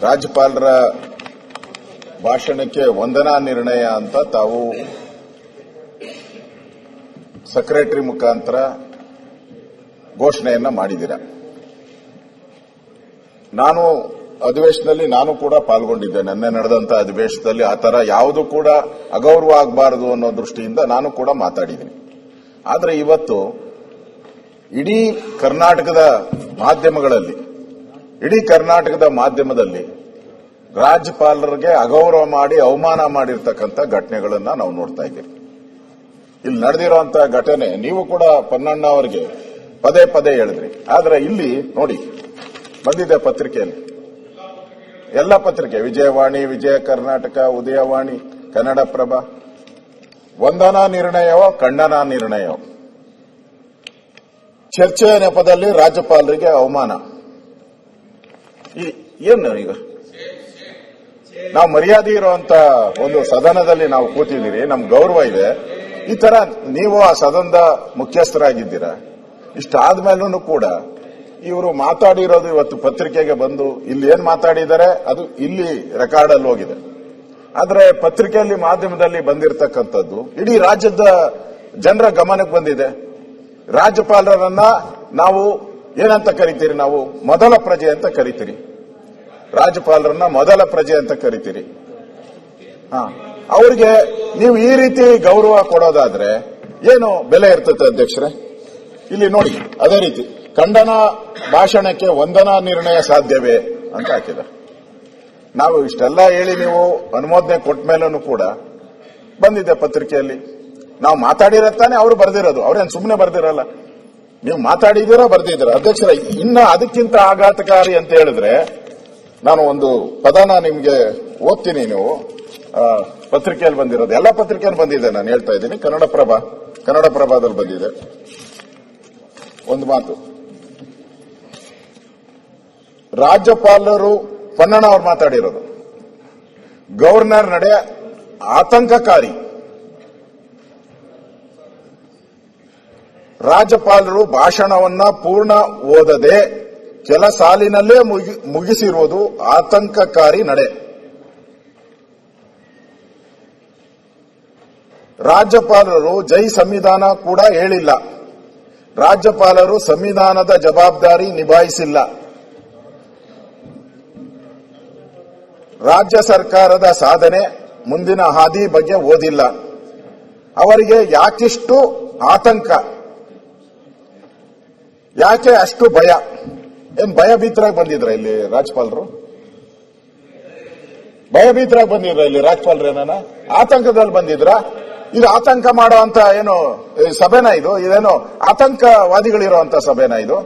ರಾಜ್ಯಪಾಲರ ಭಾಷಣಕ್ಕೆ ವಂದನಾ ನಿರ್ಣಯ ಅಂತ ತಾವು ಸೆಕ್ರೆಟರಿ ಮುಖಾಂತರ ಘೋಷಣೆಯನ್ನ ಮಾಡಿದ್ದೀರಾ. ನಾನು ಅಧಿವೇಶನದಲ್ಲಿ ನಾನು ಕೂಡ ಪಾಲ್ಗೊಂಡಿದ್ದೆ. ನಿನ್ನೆ ನಡೆದಂತಹ ಅಧಿವೇಶನದಲ್ಲಿ ಆ ತರ ಯಾವುದು ಕೂಡ ಅಗೌರವ ಆಗಬಾರದು ಅನ್ನೋ ದೃಷ್ಟಿಯಿಂದ ನಾನು ಕೂಡ ಮಾತಾಡಿದ್ದೀನಿ. ಆದರೆ ಇವತ್ತು ಇಡೀ ಕರ್ನಾಟಕದ ಮಾಧ್ಯಮದಲ್ಲಿ ರಾಜ್ಯಪಾಲರಿಗೆ ಅಗೌರವ ಮಾಡಿ ಅವಮಾನ ಮಾಡಿರ್ತಕ್ಕಂಥ ಘಟನೆಗಳನ್ನ ನಾವು ನೋಡ್ತಾ ಇದ್ದೀವಿ. ಇಲ್ಲಿ ನಡೆದಿರುವಂತಹ ಘಟನೆ ನೀವು ಕೂಡ ಪನ್ನಣ್ಣ ಅವರಿಗೆ ಪದೇ ಪದೇ ಹೇಳಿದ್ರಿ. ಆದ್ರೆ ಇಲ್ಲಿ ನೋಡಿ ಬಂದಿದೆ ಪತ್ರಿಕೆಯಲ್ಲಿ, ಎಲ್ಲ ಪತ್ರಿಕೆ, ವಿಜಯವಾಣಿ, ವಿಜಯ ಕರ್ನಾಟಕ, ಉದಯವಾಣಿ, ಕನ್ನಡಪ್ರಭ, ವಂದನಾ ನಿರ್ಣಯವೋ ಖಂಡನಾ ನಿರ್ಣಯವೋ, ಚರ್ಚೆಯ ನೆಪದಲ್ಲಿ ರಾಜ್ಯಪಾಲರಿಗೆ ಅವಮಾನ. ಏನು ಈಗ ನಾವು ಮರ್ಯಾದೆ ಇರುವಂತ ಒಂದು ಸದನದಲ್ಲಿ ನಾವು ಕೂತಿದ್ದೀರಿ, ನಮ್ಗೆ ಗೌರವ ಇದೆ. ಈ ತರ ನೀವು ಆ ಸದನದ ಮುಖ್ಯಸ್ಥರಾಗಿದ್ದೀರಾ. ಇಷ್ಟಾದ್ಮೇಲೂ ಕೂಡ ಇವರು ಮಾತಾಡಿರೋದು ಇವತ್ತು ಪತ್ರಿಕೆಗೆ ಬಂದು ಇಲ್ಲಿ ಏನ್ ಮಾತಾಡಿದ್ದಾರೆ ಅದು ಇಲ್ಲಿ ರೆಕಾರ್ಡ್ ಅಲ್ಲಿ ಹೋಗಿದೆ. ಆದ್ರೆ ಪತ್ರಿಕೆಯಲ್ಲಿ ಮಾಧ್ಯಮದಲ್ಲಿ ಬಂದಿರತಕ್ಕಂಥದ್ದು ಇಡೀ ರಾಜ್ಯದ ಜನರ ಗಮನಕ್ಕೆ ಬಂದಿದೆ. ರಾಜ್ಯಪಾಲರನ್ನ ನಾವು ಏನಂತ ಕರಿತೀರಿ? ನಾವು ಮೊದಲ ಪ್ರಜೆ ಅಂತ ಕರಿತೀರಿ. ರಾಜ್ಯಪಾಲರನ್ನ ಮೊದಲ ಪ್ರಜೆ ಅಂತ ಕರಿತೀರಿ. ಅವ್ರಿಗೆ ನೀವು ಈ ರೀತಿ ಗೌರವ ಕೊಡೋದಾದ್ರೆ ಏನು ಬೆಲೆ ಇರ್ತದೆ ಅಧ್ಯಕ್ಷರೇ? ಇಲ್ಲಿ ನೋಡಿ, ಅದೇ ರೀತಿ ಖಂಡನಾ ಭಾಷಣಕ್ಕೆ ವಂದನಾ ನಿರ್ಣಯ ಸಾಧ್ಯವೇ ಅಂತ ಹಾಕಿದ್ದಾರೆ. ನಾವು ಇಷ್ಟೆಲ್ಲ ಹೇಳಿ ನೀವು ಅನುಮೋದನೆ ಕೊಟ್ಟ ಮೇಲೂ ಕೂಡ ಬಂದಿದೆ ಪತ್ರಿಕೆಯಲ್ಲಿ. ನಾವು ಮಾತಾಡಿರತ್ತಾನೆ ಅವರು ಬರ್ದಿರೋದು, ಅವ್ರೇನು ಸುಮ್ಮನೆ ಬರ್ದಿರಲ್ಲ. ನೀವು ಮಾತಾಡಿದ್ದೀರಾ, ಬರ್ದಿದ್ದೀರಾ. ಅಧ್ಯಕ್ಷರ, ಇನ್ನ ಅದಕ್ಕಿಂತ ಆಘಾತಕಾರಿ ಅಂತ ಹೇಳಿದ್ರೆ ನಾನು ಒಂದು ಪದನ ನಿಮ್ಗೆ ಓದ್ತೀನಿ. ನೀವು ಪತ್ರಿಕೆಯಲ್ಲಿ ಬಂದಿರೋದು, ಎಲ್ಲ ಪತ್ರಿಕೆಯಲ್ಲಿ ಬಂದಿದೆ, ನಾನು ಹೇಳ್ತಾ ಇದ್ದೀನಿ. ಕನ್ನಡಪ್ರಭದಲ್ಲಿ ಬಂದಿದೆ ಒಂದು ಮಾತು. ರಾಜ್ಯಪಾಲರು ಪನ್ನಣ್ಣ ಅವರು ಮಾತಾಡಿರೋದು, ಗವರ್ನರ್ ನಡೆ ಆತಂಕಕಾರಿ. ರಾಜ್ಯಪಾಲರು ಭಾಷಣವನ್ನ ಪೂರ್ಣ ಓದದೆ ಕೆಲ ಸಾಲಿನಲ್ಲೇ ಮುಗಿಸಿರುವುದು ಆತಂಕಕಾರಿ ನಡೆ. ರಾಜ್ಯಪಾಲರು ಜೈ ಸಂವಿಧಾನ ಕೂಡ ಹೇಳಿಲ್ಲ. ರಾಜ್ಯಪಾಲರು ಸಂವಿಧಾನದ ಜವಾಬ್ದಾರಿ ನಿಭಾಯಿಸಿಲ್ಲ. ರಾಜ್ಯ ಸರ್ಕಾರದ ಸಾಧನೆ, ಮುಂದಿನ ಹಾದಿ ಬಗ್ಗೆ ಓದಿಲ್ಲ. ಅವರಿಗೆ ಯಾಕಿಷ್ಟು ಆತಂಕ? ಯಾಕೆ ಅಷ್ಟು ಭಯ? ಏನ್ ಭಯಭೀತರಾಗಿ ಬಂದಿದ್ರ ಇಲ್ಲಿ ರಾಜ್ಯಪಾಲರು? ಭಯಭೀತರಾಗಿ ಬಂದಿದ್ರ ಇಲ್ಲಿ ರಾಜ್ಯಪಾಲರು? ಏನಾನ ಆತಂಕದಲ್ಲಿ ಬಂದಿದ್ರ? ಇದು ಆತಂಕ ಮಾಡುವಂತ ಏನು ಸಭೆನಾ ಇದು? ಇದೇನು ಆತಂಕವಾದಿಗಳಿರುವಂತ ಸಭೆನಾ ಇದು?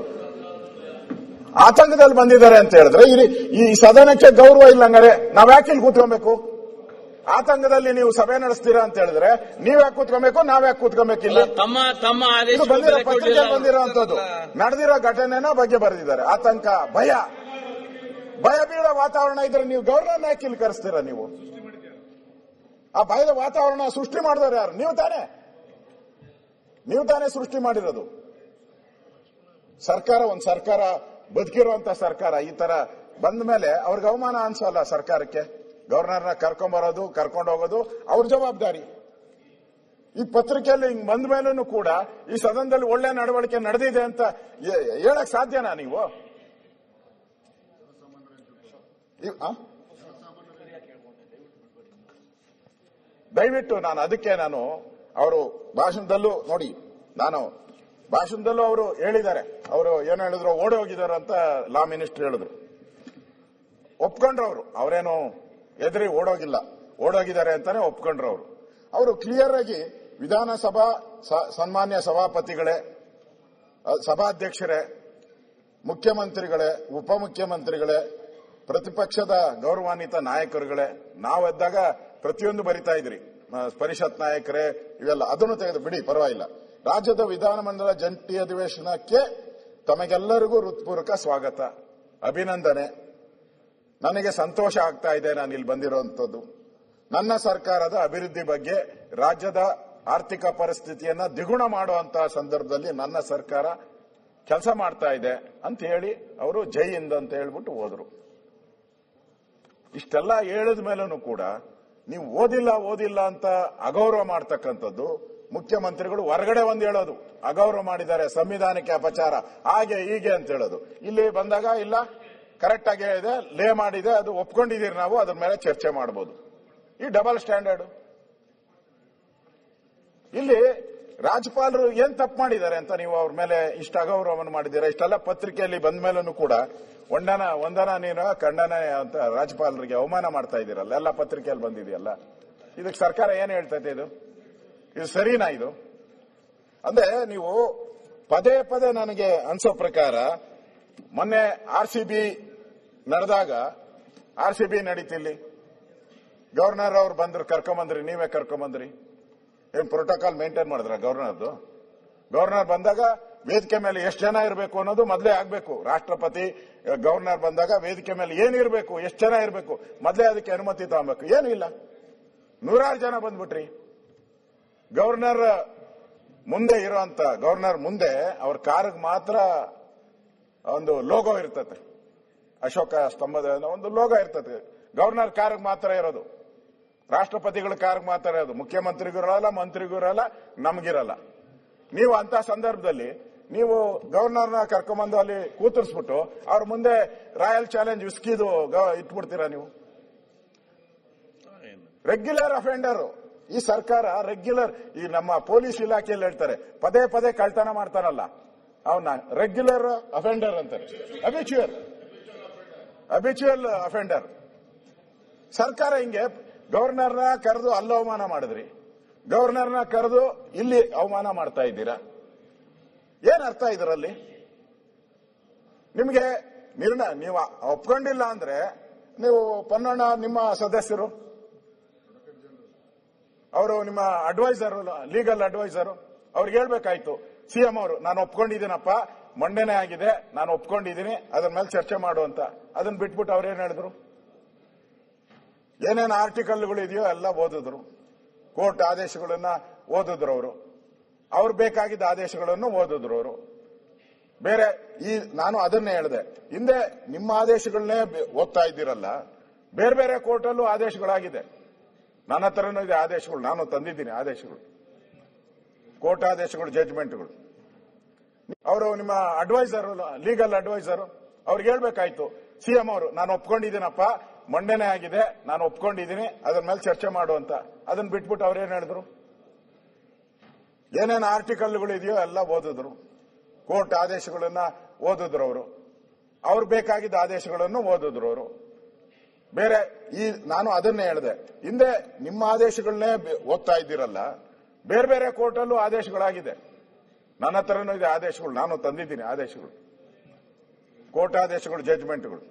ಆತಂಕದಲ್ಲಿ ಬಂದಿದ್ದಾರೆ ಅಂತ ಹೇಳಿದ್ರೆ ಈ ಸದನಕ್ಕೆ ಗೌರವ ಇಲ್ಲ. ಹಂಗಾರೆ ನಾವ್ಯಾಕೆ ಇಲ್ಲಿ ಕೂತ್ಕೊಬೇಕು? ಆತಂಕದಲ್ಲಿ ನೀವು ಸಭೆ ನಡೆಸ್ತೀರಾ ಅಂತ ಹೇಳಿದ್ರೆ ನೀವ್ಯಾಕೆ ಕೂತ್ಕೊಬೇಕು, ನಾವ್ಯಾಕೆ ಕೂತ್ಕೊಬೇಕಿಲ್ಲ? ಪತ್ರಿಕೆಯಲ್ಲಿ ಬಂದಿರುವಂತದ್ದು ನಡೆದಿರೋ ಘಟನೆನ ಬಗ್ಗೆ ಬರೆದಿದ್ದಾರೆ. ಆತಂಕ, ಭಯ ಬೀಳೋ ವಾತಾವರಣ ಇದ್ರೆ ನೀವು ಗವರ್ನರ್ನ ಯಾಕೆ ಇಲ್ಲಿ ಕರೆಸ್ತೀರಾ? ನೀವು ಆ ಭಯದ ವಾತಾವರಣ ಸೃಷ್ಟಿ ಮಾಡಿದವರು ಯಾರು? ನೀವು ತಾನೇ ಸೃಷ್ಟಿ ಮಾಡಿರೋದು. ಒಂದು ಸರ್ಕಾರ ಬದುಕಿರುವಂತ ಸರ್ಕಾರ ಈ ತರ ಬಂದ ಮೇಲೆ ಅವ್ರಿಗೆ ಅವಮಾನ ಅನ್ಸಲ್ಲ ಸರ್ಕಾರಕ್ಕೆ? ಗವರ್ನರ್ನ ಕರ್ಕೊಂಡ್ಬರೋದು, ಕರ್ಕೊಂಡು ಹೋಗೋದು ಅವ್ರ ಜವಾಬ್ದಾರಿ. ಈ ಪತ್ರಿಕೆಯಲ್ಲಿ ಹಿಂಗ್ ಬಂದ ಮೇಲೂ ಕೂಡ ಈ ಸದನದಲ್ಲಿ ಒಳ್ಳೆ ನಡವಳಿಕೆ ನಡೆದಿದೆ ಅಂತ ಹೇಳಕ್ ಸಾಧ್ಯನಾ ನೀವು? ದಯವಿಟ್ಟು ನಾನು ಅವರು ಭಾಷಣದಲ್ಲೂ ನೋಡಿ, ಭಾಷಣದಲ್ಲೂ ಅವರು ಹೇಳಿದ್ದಾರೆ. ಅವರು ಏನು ಹೇಳಿದ್ರು, ಓಡಿ ಹೋಗಿದ್ದಾರೆ ಅಂತ ಲಾ ಮಿನಿಸ್ಟರ್ ಹೇಳಿದ್ರು. ಒಪ್ಕೊಂಡ್ರು ಅವರೇನು ಎದುರಿ ಓಡೋಗಿದ್ದಾರೆ ಅಂತಾನೆ ಒಪ್ಕೊಂಡ್ರು. ಅವರು ಕ್ಲಿಯರ್ ಆಗಿ ವಿಧಾನಸಭಾ ಸನ್ಮಾನ್ಯ ಸಭಾಪತಿಗಳೇ, ಸಭಾಧ್ಯಕ್ಷರೇ, ಮುಖ್ಯಮಂತ್ರಿಗಳೇ, ಉಪಮುಖ್ಯಮಂತ್ರಿಗಳೇ, ಪ್ರತಿಪಕ್ಷದ ಗೌರವಾನ್ವಿತ ನಾಯಕರುಗಳೇ, ನಾವೆದ್ದಾಗ ಪ್ರತಿಯೊಂದು ಬರಿತಾ ಇದ್ರಿ, ಪರಿಷತ್ ನಾಯಕರೇ, ಇವೆಲ್ಲ ಅದನ್ನು ತೆಗೆದು ಬಿಡಿ, ಪರವಾಗಿಲ್ಲ. ರಾಜ್ಯದ ವಿಧಾನಮಂಡಲ ಜಂಟಿ ಅಧಿವೇಶನಕ್ಕೆ ತಮಗೆಲ್ಲರಿಗೂ ಹೃತ್ಪೂರ್ವಕ ಸ್ವಾಗತ, ಅಭಿನಂದನೆ. ನನಗೆ ಸಂತೋಷ ಆಗ್ತಾ ಇದೆ ನಾನು ಇಲ್ಲಿ ಬಂದಿರುವಂತದ್ದು. ನನ್ನ ಸರ್ಕಾರದ ಅಭಿವೃದ್ಧಿ ಬಗ್ಗೆ, ರಾಜ್ಯದ ಆರ್ಥಿಕ ಪರಿಸ್ಥಿತಿಯನ್ನ ದ್ವಿಗುಣ ಮಾಡುವಂತಹ ಸಂದರ್ಭದಲ್ಲಿ ನನ್ನ ಸರ್ಕಾರ ಕೆಲಸ ಮಾಡ್ತಾ ಇದೆ ಅಂತ ಹೇಳಿ ಅವರು ಜೈ ಹಿಂದ್ ಅಂತ ಹೇಳ್ಬಿಟ್ಟು ಹೋದ್ರು. ಇಷ್ಟೆಲ್ಲ ಹೇಳಿದ ಮೇಲೂ ಕೂಡ ನೀವು ಓದಿಲ್ಲ ಅಂತ ಅಗೌರವ ಮಾಡ್ತಕ್ಕಂಥದ್ದು ಮುಖ್ಯಮಂತ್ರಿಗಳು ಹೊರಗಡೆ ಒಂದು ಹೇಳೋದು ಅಗೌರವ ಮಾಡಿದ್ದಾರೆ, ಸಂವಿಧಾನಕ್ಕೆ ಅಪಚಾರ, ಹಾಗೆ ಹೀಗೆ ಅಂತ ಹೇಳೋದು. ಇಲ್ಲಿ ಬಂದಾಗ ಇಲ್ಲ ಕರೆಕ್ಟ್ ಆಗಿ ಹೇಳಿದೆ, ಲೇ ಮಾಡಿದೆ, ಅದು ಒಪ್ಕೊಂಡಿದ್ದೀರಿ, ನಾವು ಅದ್ರ ಮೇಲೆ ಚರ್ಚೆ ಮಾಡಬಹುದು. ಈ ಡಬಲ್ ಸ್ಟ್ಯಾಂಡರ್ಡ್. ಇಲ್ಲಿ ರಾಜ್ಯಪಾಲರು ಏನ್ ತಪ್ಪು ಮಾಡಿದ್ದಾರೆ ಅಂತ ನೀವು ಅವ್ರ ಮೇಲೆ ಇಷ್ಟ ಅಗೌರವವನ್ನು ಮಾಡಿದ್ದೀರಾ? ಇಷ್ಟೆಲ್ಲ ಪತ್ರಿಕೆಯಲ್ಲಿ ಬಂದ ಮೇಲೂ ಕೂಡ ವಂದನಾ ನೀನು ಖಂಡನ ಅಂತ ರಾಜ್ಯಪಾಲರಿಗೆ ಅವಮಾನ ಮಾಡ್ತಾ ಇದ್ದೀರಲ್ಲ, ಎಲ್ಲ ಪತ್ರಿಕೆಯಲ್ಲಿ ಬಂದಿದೆಯಲ್ಲ. ಇದಕ್ಕೆ ಸರ್ಕಾರ ಏನ್ ಹೇಳ್ತೈತೆ? ಇದು ಸರಿನಾ? ಇದು ಅಂದ್ರೆ ನೀವು ಪದೇ ಪದೇ ನನಗೆ ಅನ್ಸೋ ಪ್ರಕಾರ ಮೊನ್ನೆ RCB ನಡೆದಾಗ, RCB ನಡೀತಿಲ್ಲಿ ಗವರ್ನರ್ ಅವ್ರು ಬಂದ್ರು, ಕರ್ಕೊಂಬಂದ್ರಿ, ನೀವೇ ಕರ್ಕೊಂಬಂದ್ರಿ. ಏನ್ ಪ್ರೋಟೋಕಾಲ್ ಮೇಂಟೈನ್ ಮಾಡಿದ್ರ ಗವರ್ನರ್ದು? ಗವರ್ನರ್ ಬಂದಾಗ ವೇದಿಕೆ ಮೇಲೆ ಎಷ್ಟು ಜನ ಇರಬೇಕು ಅನ್ನೋದು ಮೊದಲೇ ಆಗ್ಬೇಕು. ರಾಷ್ಟ್ರಪತಿ ಗವರ್ನರ್ ಬಂದಾಗ ವೇದಿಕೆ ಮೇಲೆ ಏನಿರಬೇಕು, ಎಷ್ಟು ಜನ ಇರಬೇಕು, ಮೊದಲೇ ಅದಕ್ಕೆ ಅನುಮತಿ ತಗೊಬೇಕು. ಏನೂ ಇಲ್ಲ, 100 ಜನ ಬಂದ್ಬಿಟ್ರಿ. ಗವರ್ನರ್ ಮುಂದೆ ಇರೋಂತ ಗವರ್ನರ್ ಮುಂದೆ ಅವ್ರ ಕಾರ್ಗೆ ಮಾತ್ರ ಒಂದು ಲೋಗೋ ಇರ್ತದೆ, ಅಶೋಕ ಸ್ತಂಭದ ಒಂದು ಲೋಗೋ ಇರ್ತದೆ. ಗವರ್ನರ್ ಕಾರ್ಗೆ ಮಾತ್ರ ಇರೋದು, ರಾಷ್ಟ್ರಪತಿಗಳ ಕಾರ್ಗೆ ಮಾತ್ರ ಇರೋದು. ಮುಖ್ಯಮಂತ್ರಿಗಿರಲ್ಲ, ಮಂತ್ರಿಗಿರಲ್ಲ, ನಮಗಿರಲ್ಲ. ನೀವು ಅಂತ ಸಂದರ್ಭದಲ್ಲಿ ನೀವು ಗವರ್ನರ್ನ ಕರ್ಕೊಂಬಂದು ಅಲ್ಲಿ ಕೂತರಿಸ್ಬಿಟ್ಟು ಅವ್ರ ಮುಂದೆ ರಾಯಲ್ ಚಾಲೆಂಜ್ ವಿಸ್ಕಿದು ಇಟ್ಬಿಡ್ತೀರಾ ನೀವು? ರೆಗ್ಯುಲರ್ ಅಫೆಂಡರ್ ಈ ಸರ್ಕಾರ, ರೆಗ್ಯುಲರ್. ಈ ನಮ್ಮ ಪೊಲೀಸ್ ಇಲಾಖೆಯಲ್ಲಿ ಹೇಳ್ತಾರೆ, ಪದೇ ಪದೇ ಕಳ್ತನ ಮಾಡ್ತಾರಲ್ಲ ಅವನ್ನ ರೆಗ್ಯುಲರ್ ಅಫೆಂಡರ್ ಅಂತಾರೆ, ಅಬಿಚುವಲ್ ಅಫೆಂಡರ್. ಸರ್ಕಾರ ಹಿಂಗೆ ಗವರ್ನರ್ನ ಕರೆದು ಅಲ್ಲಿ ಅವಮಾನ ಮಾಡಿದ್ರಿ, ಗವರ್ನರ್ನ ಕರೆದು ಇಲ್ಲಿ ಅವಮಾನ ಮಾಡ್ತಾ ಇದ್ದೀರಾ. ಏನ್ ಅರ್ಥ ಇದರಲ್ಲಿ? ನಿಮಗೆ ನಿರ್ಣಯ ನೀವು ಒಪ್ಕೊಂಡಿಲ್ಲ ಅಂದ್ರೆ ನೀವು ಪನ್ನಣ್ಣ ನಿಮ್ಮ ಸದಸ್ಯರು, ಅವರು ನಿಮ್ಮ ಅಡ್ವೈಸರ್, ಲೀಗಲ್ ಅಡ್ವೈಸರ್, ಅವ್ರಿಗೆ ಹೇಳ್ಬೇಕಾಯ್ತು. CM ಅವರು ನಾನು ಒಪ್ಕೊಂಡಿದ್ದೀನಪ್ಪ, ಮಂಡನೆ ಆಗಿದೆ, ನಾನು ಒಪ್ಕೊಂಡಿದ್ದೀನಿ, ಅದ್ರ ಮೇಲೆ ಚರ್ಚೆ ಮಾಡು ಅಂತ. ಅದನ್ನ ಬಿಟ್ಬಿಟ್ಟು ಅವ್ರೇನ್ ಹೇಳಿದ್ರು? ಏನೇನು ಆರ್ಟಿಕಲ್ಗಳು ಇದೆಯೋ ಎಲ್ಲ ಓದಿದ್ರು, ಕೋರ್ಟ್ ಆದೇಶಗಳನ್ನ ಓದಿದ್ರು ಅವರು, ಅವ್ರು ಬೇಕಾಗಿದ್ದ ಆದೇಶಗಳನ್ನು ಓದಿದ್ರು ಅವರು. ಬೇರೆ ನಾನು ಅದನ್ನೇ ಹೇಳಿದೆ, ಹಿಂದೆ ನಿಮ್ಮ ಆದೇಶಗಳನ್ನೇ ಓದ್ತಾ ಇದ್ದೀರಲ್ಲ, ಬೇರೆ ಬೇರೆ ಕೋರ್ಟಲ್ಲೂ ಆದೇಶಗಳಾಗಿದೆ. ನನ್ನ ಹತ್ರನೂ ಇದೆ ಆದೇಶಗಳು, ನಾನು ತಂದಿದ್ದೀನಿ ಆದೇಶಗಳು, ಕೋರ್ಟ್ ಆದೇಶಗಳು, ಜಡ್ಜ್ಮೆಂಟ್ಗಳು. ಅವರು ನಿಮ್ಮ ಅಡ್ವೈಸರ್, ಲೀಗಲ್ ಅಡ್ವೈಸರ್, ಅವ್ರಿಗೆ ಹೇಳ್ಬೇಕಾಯ್ತು. CM ಅವರು ನಾನು ಒಪ್ಕೊಂಡಿದ್ದೀನಪ್ಪ, ಮಂಡನೆ ಆಗಿದೆ, ನಾನು ಒಪ್ಕೊಂಡಿದ್ದೀನಿ, ಅದ್ರ ಮೇಲೆ ಚರ್ಚೆ ಮಾಡು ಅಂತ. ಅದನ್ನ ಬಿಟ್ಬಿಟ್ಟು ಅವ್ರೇನ್ ಹೇಳಿದ್ರು? ಏನೇನು ಆರ್ಟಿಕಲ್ಗಳು ಇದೆಯೋ ಎಲ್ಲ ಓದಿದ್ರು, ಕೋರ್ಟ್ ಆದೇಶಗಳನ್ನ ಓದಿದ್ರು ಅವರು, ಅವ್ರು ಬೇಕಾಗಿದ್ದ ಆದೇಶಗಳನ್ನು ಓದಿದ್ರು ಅವರು. ಬೇರೆ ನಾನು ಅದನ್ನೇ ಹೇಳಿದೆ, ಹಿಂದೆ ನಿಮ್ಮ ಆದೇಶಗಳನ್ನೇ ಓದ್ತಾ ಇದ್ದೀರಲ್ಲ, ಬೇರೆ ಬೇರೆ ಕೋರ್ಟಲ್ಲೂ ಆದೇಶಗಳಾಗಿದೆ. ನನ್ನ ಹತ್ರನೂ ಇದೆ ಆದೇಶಗಳು, ನಾನು ತಂದಿದ್ದೀನಿ ಆದೇಶಗಳು, ಕೋರ್ಟ್ ಆದೇಶಗಳು, ಜಡ್ಜ್ಮೆಂಟ್ಗಳು.